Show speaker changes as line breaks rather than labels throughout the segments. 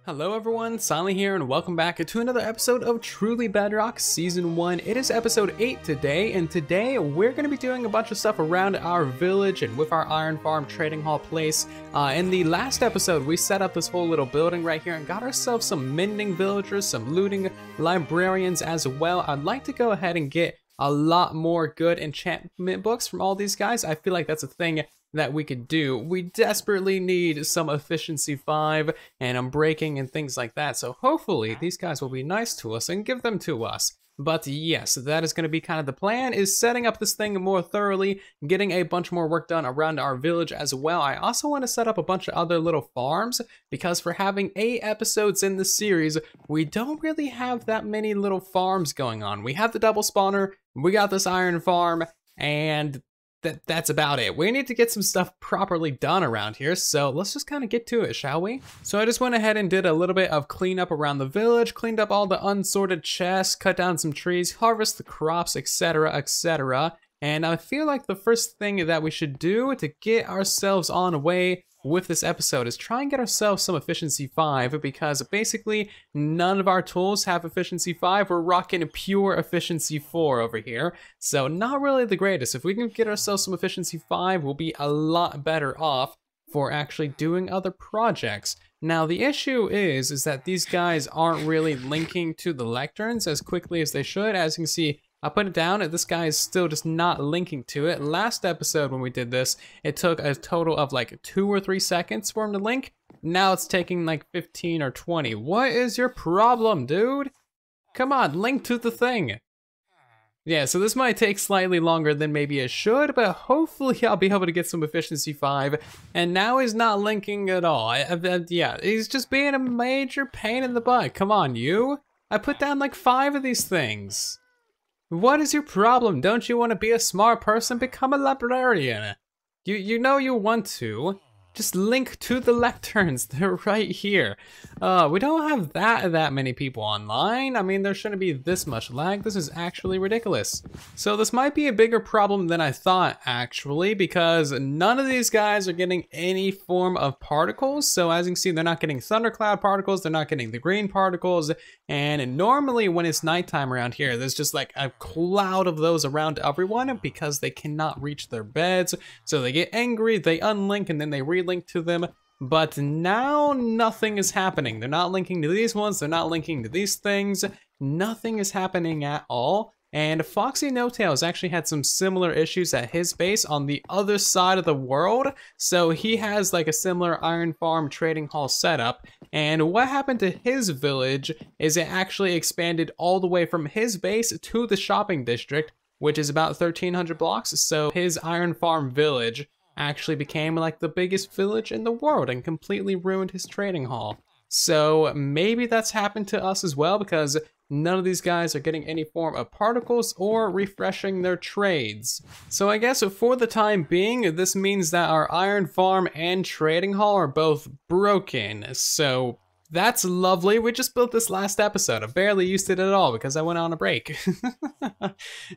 Hello everyone, Silent here, and welcome back to another episode of Truly Bedrock Season 1. It is episode 8 today, and today we're going to be doing a bunch of stuff around our village and with our iron farm trading hall place. In the last episode, we set up this whole little building right here and got ourselves some mending villagers, some looting librarians as well. I'd like to go ahead and get a lot more good enchantment books from all these guys. I feel like that's a thing that we could do. We desperately need some efficiency 5 and unbreaking and things like that, so hopefully these guys will be nice to us and give them to us. But yes, that is going to be kind of the plan, is setting up this thing more thoroughly, getting a bunch more work done around our village as well. I also want to set up a bunch of other little farms, because for having 8 episodes in the series, we don't really have that many little farms going on. We have the double spawner, we got this iron farm, and that's about it. We need to get some stuff properly done around here, so let's just kind of get to it, shall we? So I just went ahead and did a little bit of cleanup around the village, cleaned up all the unsorted chests, cut down some trees, harvest the crops, etc, etc. And I feel like the first thing that we should do to get ourselves on the way with this episode is try and get ourselves some efficiency 5, because basically none of our tools have efficiency 5. We're rocking pure efficiency 4 over here, so not really the greatest. If we can get ourselves some efficiency 5, we'll be a lot better off for actually doing other projects. Now the issue is that these guys aren't really linking to the lecterns as quickly as they should. As you can see, I put it down and this guy is still just not linking to it. Last episode when we did this, it took a total of like 2 or 3 seconds for him to link. Now it's taking like 15 or 20. What is your problem, dude? Come on, link to the thing. Yeah, so this might take slightly longer than maybe it should, but hopefully I'll be able to get some efficiency 5. And now he's not linking at all. Yeah, he's just being a major pain in the butt. Come on, you. I put down like 5 of these things. What is your problem? Don't you want to be a smart person? Become a librarian. You know you want to. Just link to the lecterns. They're right here. We don't have that many people online. I mean, there shouldn't be this much lag. This is actually ridiculous. So this might be a bigger problem than I thought, actually, because none of these guys are getting any form of particles. So as you can see, they're not getting thundercloud particles. They're not getting the green particles. And normally when it's nighttime around here, there's just like a cloud of those around everyone because they cannot reach their beds. So they get angry, they unlink, and then they relink to them. But now nothing is happening. They're not linking to these ones, they're not linking to these things. Nothing is happening at all. And Foxy No Tails actually had some similar issues at his base on the other side of the world. So he has like a similar iron farm trading hall setup. And what happened to his village is it actually expanded all the way from his base to the shopping district, which is about 1,300 blocks. So his iron farm village actually became like the biggest village in the world and completely ruined his trading hall. So maybe that's happened to us as well, because none of these guys are getting any form of particles or refreshing their trades. So I guess for the time being, this means that our iron farm and trading hall are both broken. So that's lovely. We just built this last episode. I barely used it at all because I went on a break.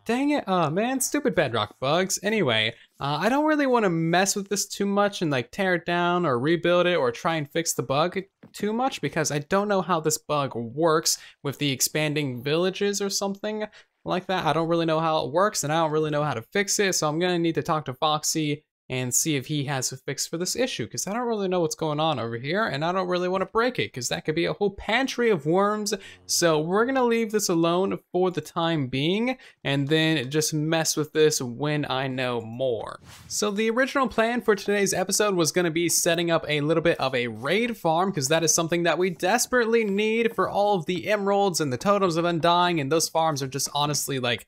Dang it. Oh man, stupid Bedrock bugs. Anyway, I don't really want to mess with this too much and like tear it down or rebuild it or try and fix the bug too much, because I don't know how this bug works with the expanding villages or something like that. I don't really know how it works and I don't really know how to fix it. So I'm going to need to talk to Foxy and see if he has a fix for this issue, because I don't really know what's going on over here, and I don't really want to break it, because that could be a whole pantry of worms. So we're gonna leave this alone for the time being, and then just mess with this when I know more. So the original plan for today's episode was gonna be setting up a little bit of a raid farm, because that is something that we desperately need for all of the emeralds and the totems of undying, and those farms are just honestly like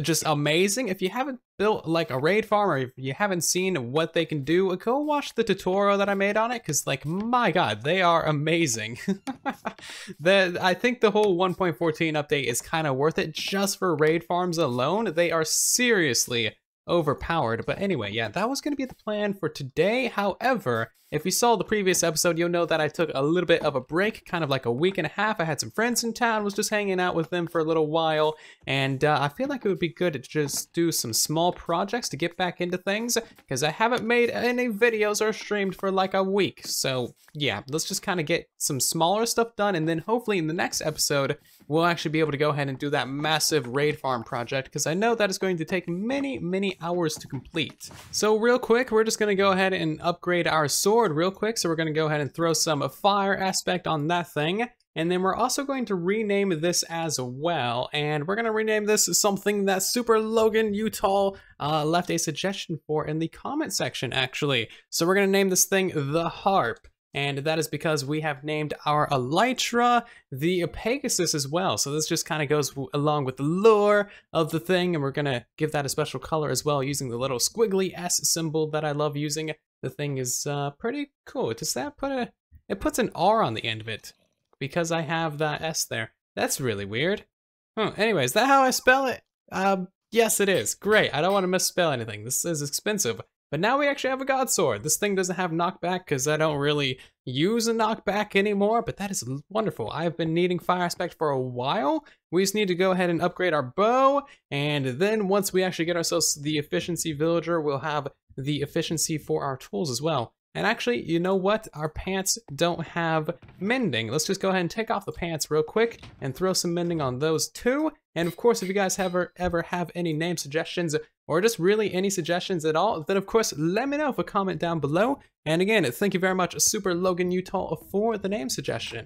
just amazing. If you haven't built like a raid farm, or if you haven't seen what they can do, go watch the tutorial that I made on it, because like, my god, they are amazing. I think the whole 1.14 update is kind of worth it just for raid farms alone. They are seriously overpowered. But anyway, yeah, that was going to be the plan for today. However, If you saw the previous episode, you'll know that I took a little bit of a break, kind of like a week and a half. I had some friends in town, was just hanging out with them for a little while, and I feel like it would be good to just do some small projects to get back into things, because I haven't made any videos or streamed for like a week. So yeah, let's just kind of get some smaller stuff done, and then hopefully in the next episode, we'll actually be able to go ahead and do that massive raid farm project, because I know that is going to take many hours to complete. So real quick, we're just going to go ahead and upgrade our sword real quick. So we're going to go ahead and throw some fire aspect on that thing. And then we're also going to rename this as well. And we're going to rename this something that Super Logan Utah left a suggestion for in the comment section, actually. So we're going to name this thing the Harp. And that is because we have named our Elytra the Pegasus as well. So this just kind of goes along with the lore of the thing, and we're gonna give that a special color as well using the little squiggly S symbol that I love using. The thing is pretty cool. Does that put it puts an R on the end of it because I have that S there. That's really weird. Anyway, is that how I spell it? Yes it is. Great, I don't want to misspell anything. This is expensive. But now we actually have a god sword. This thing doesn't have knockback because I don't really use a knockback anymore, but that is wonderful. I've been needing fire aspect for a while. We just need to go ahead and upgrade our bow, and then once we actually get ourselves the efficiency villager, we'll have the efficiency for our tools as well. And actually, you know what? Our pants don't have mending. Let's just go ahead and take off the pants real quick and throw some mending on those too. And of course, if you guys ever have any name suggestions or just really any suggestions at all, then of course, let me know with a comment down below. And again, thank you very much, Super Logan Utah, for the name suggestion.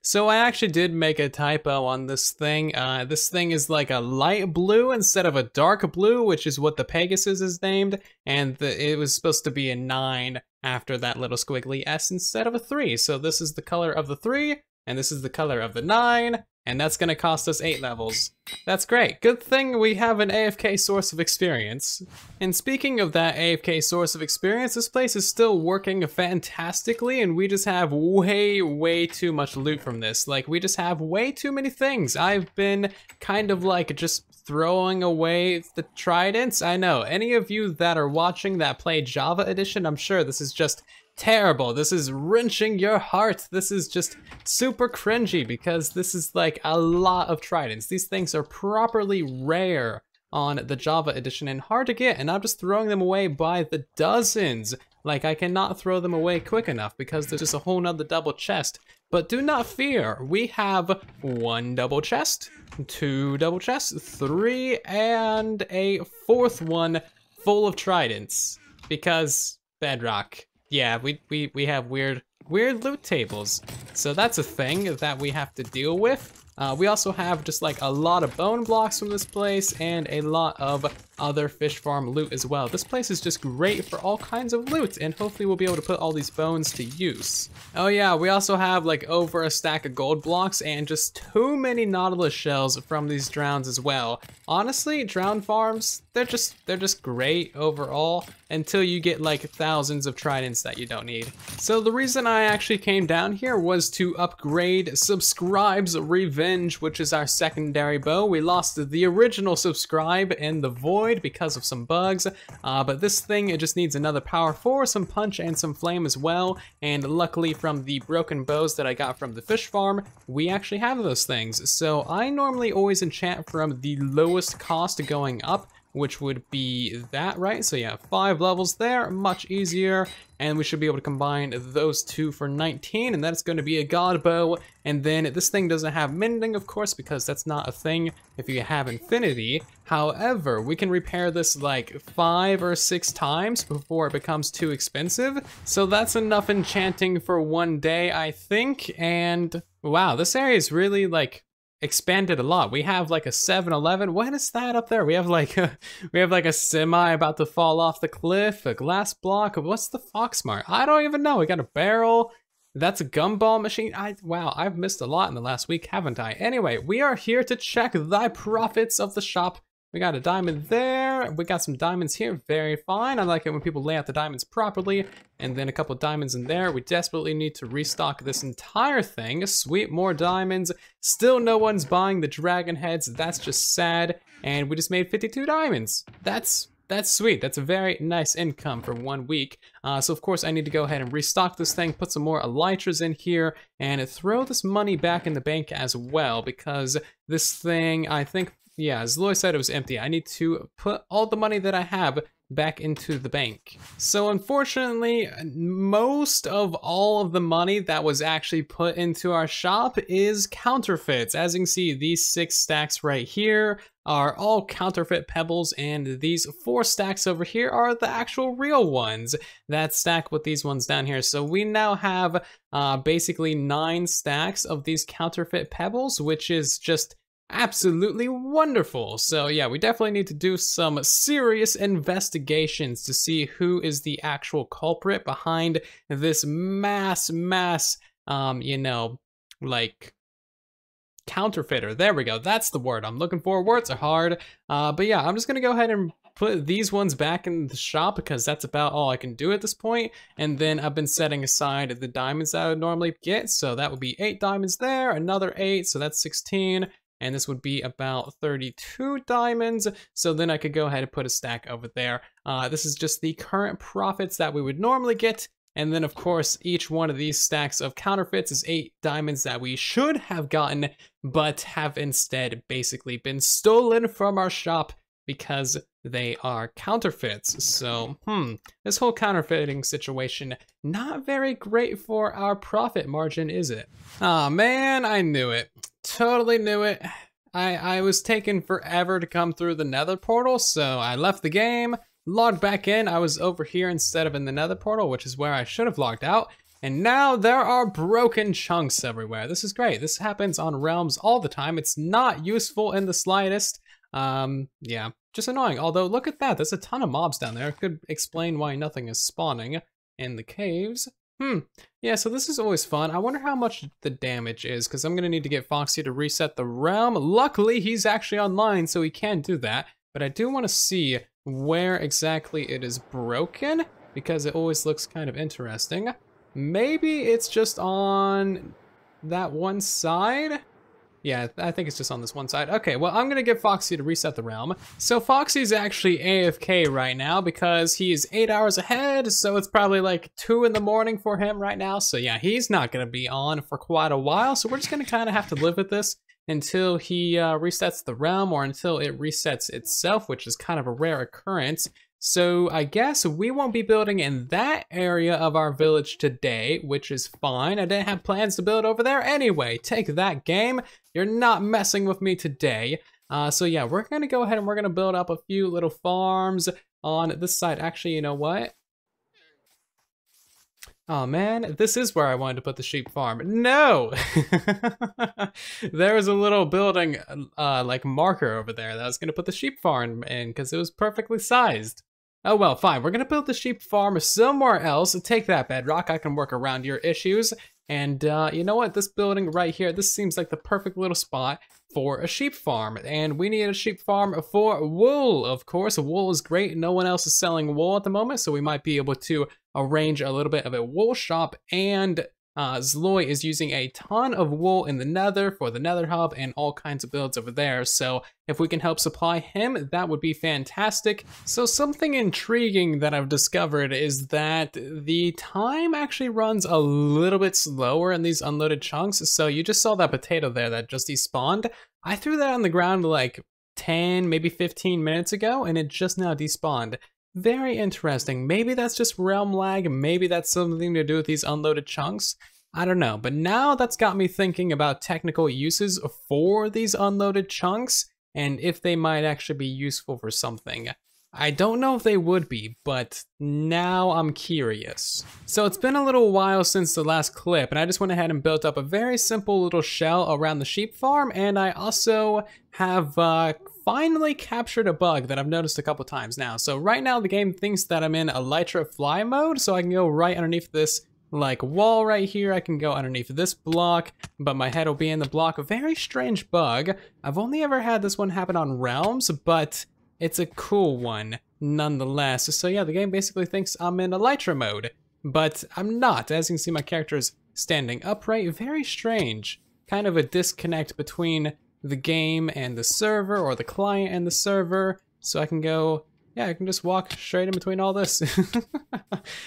So I actually did make a typo on this thing. This thing is like a light blue instead of a dark blue, which is what the Pegasus is named. And it was supposed to be a 9 after that little squiggly S instead of a 3. So this is the color of the 3, and this is the color of the 9. And that's gonna cost us 8 levels. That's great. Good thing we have an AFK source of experience. And speaking of that AFK source of experience, this place is still working fantastically, and we just have way too much loot from this. Like, we just have way too many things. I've been kind of like just throwing away the tridents. I know, any of you that are watching that play Java Edition, I'm sure this is just terrible. This is wrenching your heart. This is just super cringy because this is like a lot of tridents. These things are properly rare on the Java edition and hard to get, and I'm just throwing them away by the dozens. Like, I cannot throw them away quick enough because there's just a whole nother double chest. But do not fear, we have 1 double chest, 2 double chests, 3, and a 4th one full of tridents because Bedrock. Yeah, we have weird loot tables. So that's a thing that we have to deal with. We also have just like a lot of bone blocks from this place and a lot of other fish farm loot as well. This place is just great for all kinds of loot, and hopefully we'll be able to put all these bones to use. Oh yeah, we also have like over a stack of gold blocks and just too many nautilus shells from these drowns as well. Honestly, drown farms, they're just great overall until you get like thousands of tridents that you don't need. So the reason I actually came down here was to upgrade Subscribe's Revenge, which is our secondary bow. We lost the original Subscribe in the void because of some bugs, but this thing, it just needs another power 4, some punch, and some flame as well. And luckily from the broken bows that I got from the fish farm, we actually have those things. So I normally always enchant from the lowest cost going up, which would be that, right? So yeah, 5 levels there, much easier. And we should be able to combine those 2 for 19, and that's going to be a god bow. And then this thing doesn't have mending, of course, because that's not a thing if you have infinity. However, we can repair this like 5 or 6 times before it becomes too expensive. So that's enough enchanting for one day, I think. And wow, this area is really like expanded a lot. We have like a 7-Eleven. What is that up there? We have like a semi about to fall off the cliff, a glass block. What's the Foxmart? I don't even know. We got a barrel. That's a gumball machine. Wow, I've missed a lot in the last week, haven't I? Anyway, we are here to check the profits of the shop. We got a diamond there. We got some diamonds here. Very fine. I like it when people lay out the diamonds properly. And then a couple diamonds in there. We desperately need to restock this entire thing. Sweet, more diamonds. Still no one's buying the dragon heads. That's just sad. And we just made 52 diamonds. That's That's sweet. That's a very nice income for 1 week. So of course I need to go ahead and restock this thing, put some more elytras in here, and throw this money back in the bank as well, because this thing, I think, yeah, as Loy said, it was empty. I need to put all the money that I have back into the bank. So unfortunately, most of all of the money that was actually put into our shop is counterfeits. As you can see, these 6 stacks right here are all counterfeit pebbles, and these 4 stacks over here are the actual real ones that stack with these ones down here. So we now have basically 9 stacks of these counterfeit pebbles, which is just absolutely wonderful. So yeah, we definitely need to do some serious investigations to see who is the actual culprit behind this mass, you know, like, counterfeiter. There we go. That's the word I'm looking for. Words are hard. But yeah, I'm just gonna go ahead and put these ones back in the shop because that's about all I can do at this point. And then I've been setting aside the diamonds that I would normally get. So that would be 8 diamonds there, another 8, so that's 16. And this would be about 32 diamonds. So then I could go ahead and put a stack over there. This is just the current profits that we would normally get. And then of course, each one of these stacks of counterfeits is 8 diamonds that we should have gotten, but have instead basically been stolen from our shop because they are counterfeits. So, this whole counterfeiting situation, not very great for our profit margin, is it? Aw, man, I knew it. Totally knew it. I was taking forever to come through the Nether Portal, so I left the game, logged back in. I was over here instead of in the Nether Portal, which is where I should have logged out. And now there are broken chunks everywhere. This is great. This happens on realms all the time. It's not useful in the slightest. Yeah, just annoying. Although, look at that. There's a ton of mobs down there. It could explain why nothing is spawning in the caves. Yeah, so this is always fun. I wonder how much the damage is, because I'm going to need to get Foxy to reset the realm. Luckily, he's actually online, so he can do that. But I do want to see where exactly it is broken, because it always looks kind of interesting. Maybe it's just on that one side? Yeah, I think it's just on this one side. Okay, well, I'm gonna get Foxy to reset the realm. So Foxy's actually AFK right now because he's 8 hours ahead, so it's probably like 2 in the morning for him right now. So yeah, he's not gonna be on for quite a while, so we're just gonna kind of have to live with this until he resets the realm, or until it resets itself, which is kind of a rare occurrence. So I guess we won't be building in that area of our village today, which is fine. I didn't have plans to build over there anyway. Take that, game. You're not messing with me today. So yeah, we're gonna go ahead and we're gonna build up a few little farms on this side. Actually, you know what? Oh man, this is where I wanted to put the sheep farm. No! There was a little building like marker over there that I was gonna put the sheep farm in because it was perfectly sized. Oh well, fine, we're gonna build the sheep farm somewhere else. Take that, Bedrock, I can work around your issues. And you know what, this building right here, this seems like the perfect little spot for a sheep farm. And we need a sheep farm for wool, of course. Wool is great, no one else is selling wool at the moment, so we might be able to arrange a little bit of a wool shop. And Zloy is using a ton of wool in the nether for the nether hub and all kinds of builds over there. So if we can help supply him, that would be fantastic. So something intriguing that I've discovered is that the time actually runs a little bit slower in these unloaded chunks. So you just saw that potato there that just despawned. I threw that on the ground like 10, maybe 15 minutes ago, and it just now despawned. Very interesting. Maybe that's just realm lag. Maybe that's something to do with these unloaded chunks. I don't know. But now that's got me thinking about technical uses for these unloaded chunks and if they might actually be useful for something. I don't know if they would be, but now I'm curious. So it's been a little while since the last clip, and I just went ahead and built up a very simple little shell around the sheep farm, and I also have finally captured a bug that I've noticed a couple times now. So right now the game thinks that I'm in elytra fly mode, so I can go right underneath this like wall right here. I can go underneath this block, but my head will be in the block. A very strange bug. I've only ever had this one happen on realms, but it's a cool one nonetheless. So yeah, the game basically thinks I'm in elytra mode, but I'm not. As you can see, my character is standing upright. Very strange. Kind of a disconnect between the game and the server, or the client and the server. So I can go Yeah, I can just walk straight in between all this.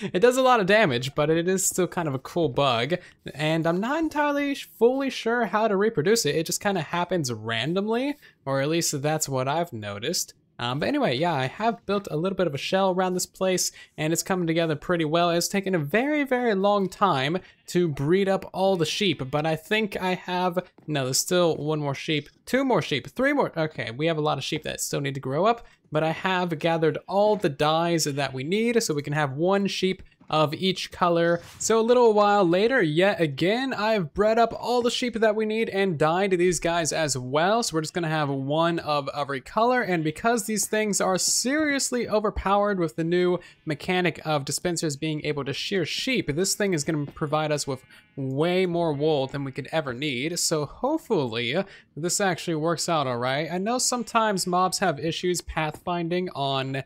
It does a lot of damage, but it is still kind of a cool bug. And I'm not entirely fully sure how to reproduce it. It just kind of happens randomly, or at least that's what I've noticed. But anyway, yeah, I have built a little bit of a shell around this place, and it's coming together pretty well. It's taken a very, very long time to breed up all the sheep, but I think I have, no, there's still one more sheep, 2 more sheep, 3 more, okay, we have a lot of sheep that still need to grow up, but I have gathered all the dyes that we need, so we can have 1 sheep of each color. So a little while later, yet again, I've bred up all the sheep that we need and dyed these guys as well. So we're just gonna have 1 of every color. And because these things are seriously overpowered with the new mechanic of dispensers being able to shear sheep, this thing is gonna provide us with way more wool than we could ever need. So hopefully this actually works out all right. I know sometimes mobs have issues pathfinding on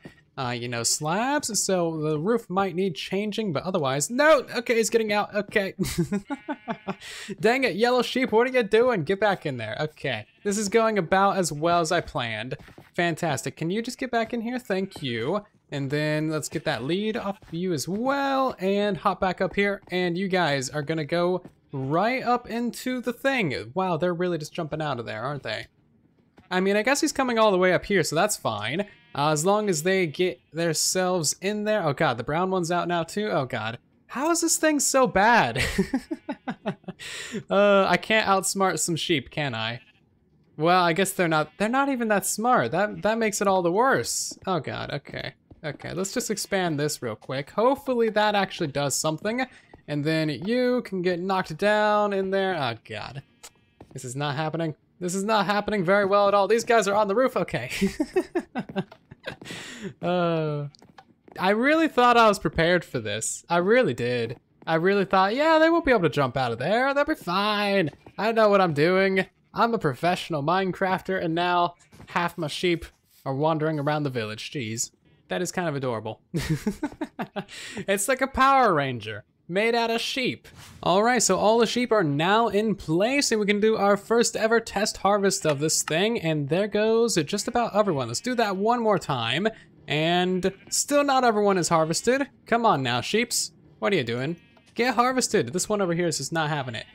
you know, slabs, so the roof might need changing, but otherwise, no, okay, it's getting out, okay. Dang it, yellow sheep, what are you doing? Get back in there, okay. This is going about as well as I planned. Fantastic, can you just get back in here? Thank you. And then let's get that lead off of you as well, and hop back up here, and you guys are gonna go right up into the thing. Wow, they're really just jumping out of there, aren't they? I mean, I guess he's coming all the way up here, so that's fine. As long as they get themselves in there. Oh god, the brown one's out now too. Oh god. How is this thing so bad? I can't outsmart some sheep, can I? Well, I guess they're not even that smart. That makes it all the worse. Oh god, okay. Okay, let's just expand this real quick. Hopefully that actually does something. And then you can get knocked down in there. Oh god. This is not happening. This is not happening very well at all. These guys are on the roof. Okay. I really thought I was prepared for this. I really did. I really thought, yeah, they won't be able to jump out of there. They'll be fine. I know what I'm doing. I'm a professional Minecrafter, and now half my sheep are wandering around the village. Jeez, that is kind of adorable. It's like a Power Ranger made out of sheep. All right, so all the sheep are now in place, and we can do our first ever test harvest of this thing, and there goes just about everyone. Let's do that one more time, and still not everyone is harvested. Come on now, sheeps. What are you doing? Get harvested. This one over here is just not having it.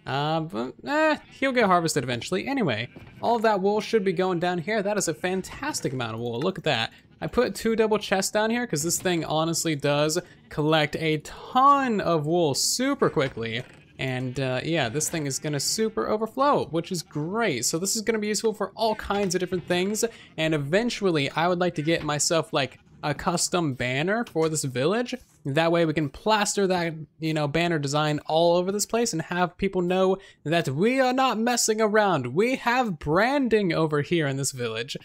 He'll get harvested eventually. Anyway, all of that wool should be going down here. That is a fantastic amount of wool. Look at that. I put 2 double chests down here because this thing honestly does collect a ton of wool super quickly. And yeah, this thing is gonna super overflow, which is great. So this is gonna be useful for all kinds of different things. And eventually I would like to get myself like a custom banner for this village. That way we can plaster that, you know, banner design all over this place and have people know that we are not messing around. We have branding over here in this village.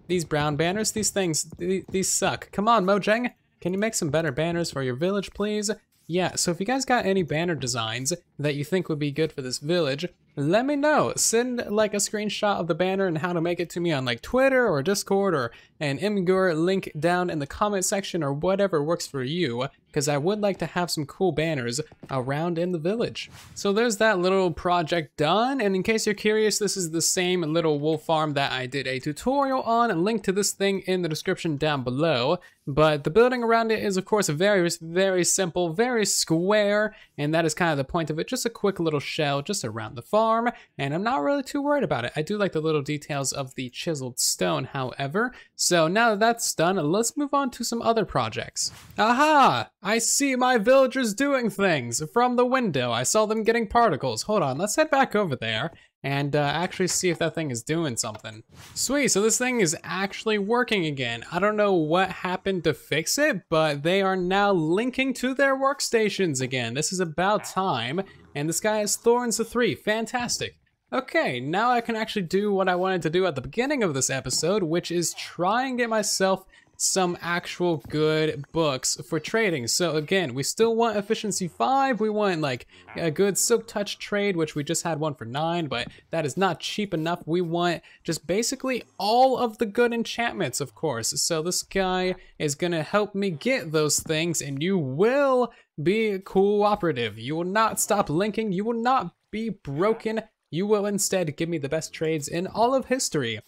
These brown banners, these things, these suck. Come on, Mojang, can you make some better banners for your village, please? Yeah, so if you guys got any banner designs that you think would be good for this village, let me know. Send like a screenshot of the banner and how to make it to me on like Twitter or Discord or an Imgur link down in the comment section or whatever works for you, because I would like to have some cool banners around in the village. So there's that little project done, and in case you're curious, this is the same little wool farm that I did a tutorial on. Link to this thing in the description down below. But the building around it is of course very, very simple, very square, and that is kind of the point of it. Just a quick little shell just around the farm, and I'm not really too worried about it. I do like the little details of the chiseled stone, however. So now that that's done, let's move on to some other projects. Aha! I see my villagers doing things from the window. I saw them getting particles. Hold on, let's head back over there and actually see if that thing is doing something. Sweet, so this thing is actually working again. I don't know what happened to fix it, but they are now linking to their workstations again. This is about time, and this guy has Thorns of 3, fantastic. Okay, now I can actually do what I wanted to do at the beginning of this episode, which is try and get myself some actual good books for trading. So again, we still want efficiency 5, we want like a good silk touch trade, which we just had one for 9, but that is not cheap enough. We want just basically all of the good enchantments, of course. So this guy is gonna help me get those things, and you will be cooperative. You will not stop linking, you will not be broken, you will instead give me the best trades in all of history.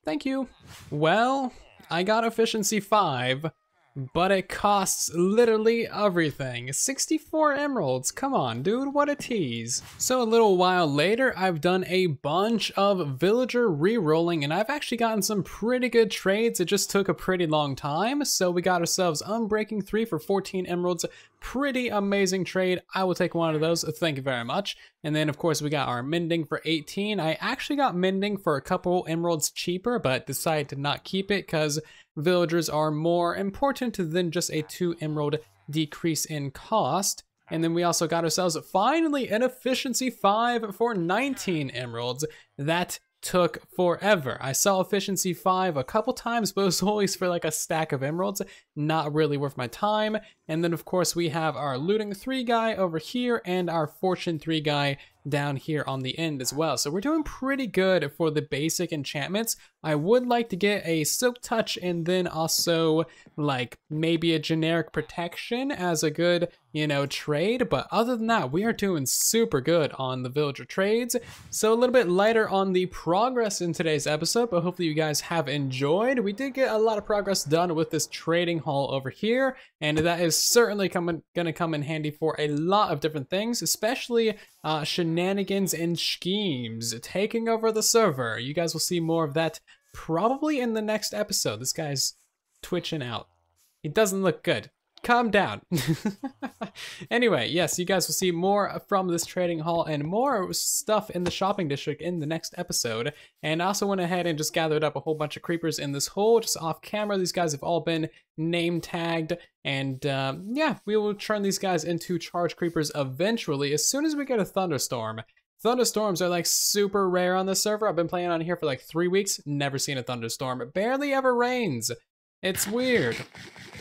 Thank you. Well, I got efficiency 5, but it costs literally everything. 64 emeralds, come on dude, what a tease. So a little while later, I've done a bunch of villager re-rolling and I've actually gotten some pretty good trades. It just took a pretty long time. So we got ourselves Unbreaking 3 for 14 emeralds. Pretty amazing trade. I will take one of those, thank you very much. And then of course we got our Mending for 18. I actually got Mending for a couple emeralds cheaper, but decided to not keep it because villagers are more important than just a 2 emerald decrease in cost. And then we also got ourselves finally an efficiency 5 for 19 emeralds. That took forever. I saw efficiency 5 a couple times, but it was always for like a stack of emeralds. Not really worth my time. And then of course we have our looting 3 guy over here and our fortune 3 guy down here on the end as well. So we're doing pretty good for the basic enchantments. I would like to get a silk touch and then also like maybe a generic protection as a good, you know, trade. But other than that, we are doing super good on the villager trades. So a little bit lighter on the progress in today's episode, but hopefully you guys have enjoyed. We did get a lot of progress done with this trading hall over here, and that is certainly gonna come in handy for a lot of different things, especially shenanigans and schemes, taking over the server. You guys will see more of that probably in the next episode. This guy's twitching out. He doesn't look good. Calm down. Anyway, yes, you guys will see more from this trading hall and more stuff in the shopping district in the next episode. And I also went ahead and just gathered up a whole bunch of creepers in this hole just off camera. These guys have all been name tagged, and yeah, we will turn these guys into charge creepers eventually as soon as we get a thunderstorm. Thunderstorms are like super rare on this server. I've been playing on here for like 3 weeks, never seen a thunderstorm. It barely ever rains. It's weird.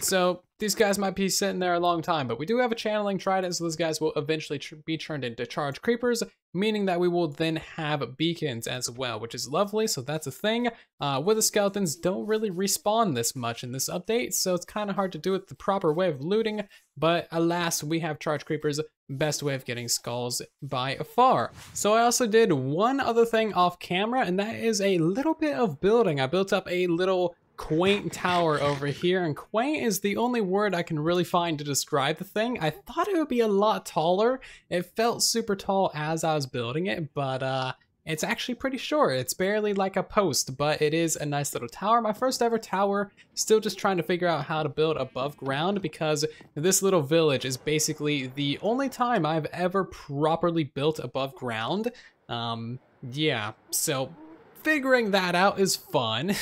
So these guys might be sitting there a long time, but we do have a channeling trident, so those guys will eventually be turned into charge creepers, meaning that we will then have beacons as well, which is lovely. So that's a thing. Wither skeletons don't really respawn this much in this update, so it's kind of hard to do it the proper way of looting, but alas, we have charge creepers, best way of getting skulls by far. So I also did one other thing off camera, and that is a little bit of building. I built up a little quaint tower over here, and quaint is the only word I can really find to describe the thing. I thought it would be a lot taller. It felt super tall as I was building it, but it's actually pretty short. It's barely like a post, but it is a nice little tower. My first ever tower. Still just trying to figure out how to build above ground because this little village is basically the only time I've ever properly built above ground. Yeah, so figuring that out is fun.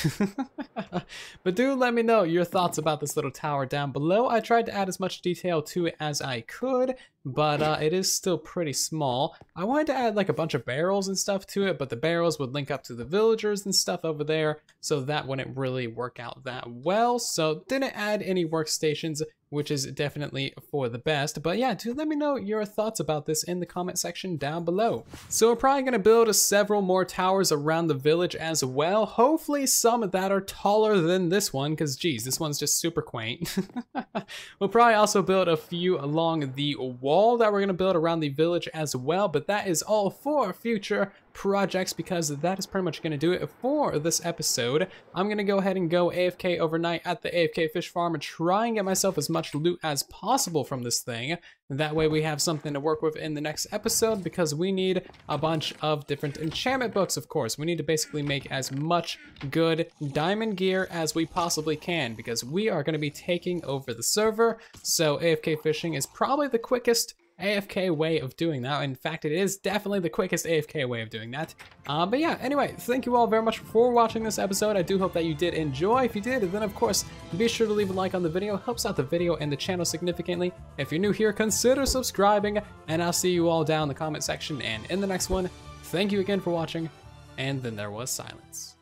But do let me know your thoughts about this little tower down below. I tried to add as much detail to it as I could, but it is still pretty small. I wanted to add like a bunch of barrels and stuff to it, but the barrels would link up to the villagers and stuff over there, so that wouldn't really work out that well. So didn't add any workstations, which is definitely for the best. But yeah, do let me know your thoughts about this in the comment section down below. So we're probably gonna build several more towers around the village as well. Hopefully some that are taller than this one, because geez, this one's just super quaint. We'll probably also build a few along the wall that we're gonna build around the village as well, but that is all for future projects because that is pretty much going to do it for this episode. I'm going to go ahead and go AFK overnight at the AFK fish farm and try and get myself as much loot as possible from this thing. That way we have something to work with in the next episode because we need a bunch of different enchantment books, of course. We need to basically make as much good diamond gear as we possibly can because we are going to be taking over the server. So AFK fishing is probably the quickest AFK way of doing that. In fact, it is definitely the quickest AFK way of doing that. But yeah, anyway, thank you all very much for watching this episode. I do hope that you did enjoy. If you did, then of course, be sure to leave a like on the video. It helps out the video and the channel significantly. If you're new here, consider subscribing, and I'll see you all down in the comment section and in the next one. Thank you again for watching, and then there was silence.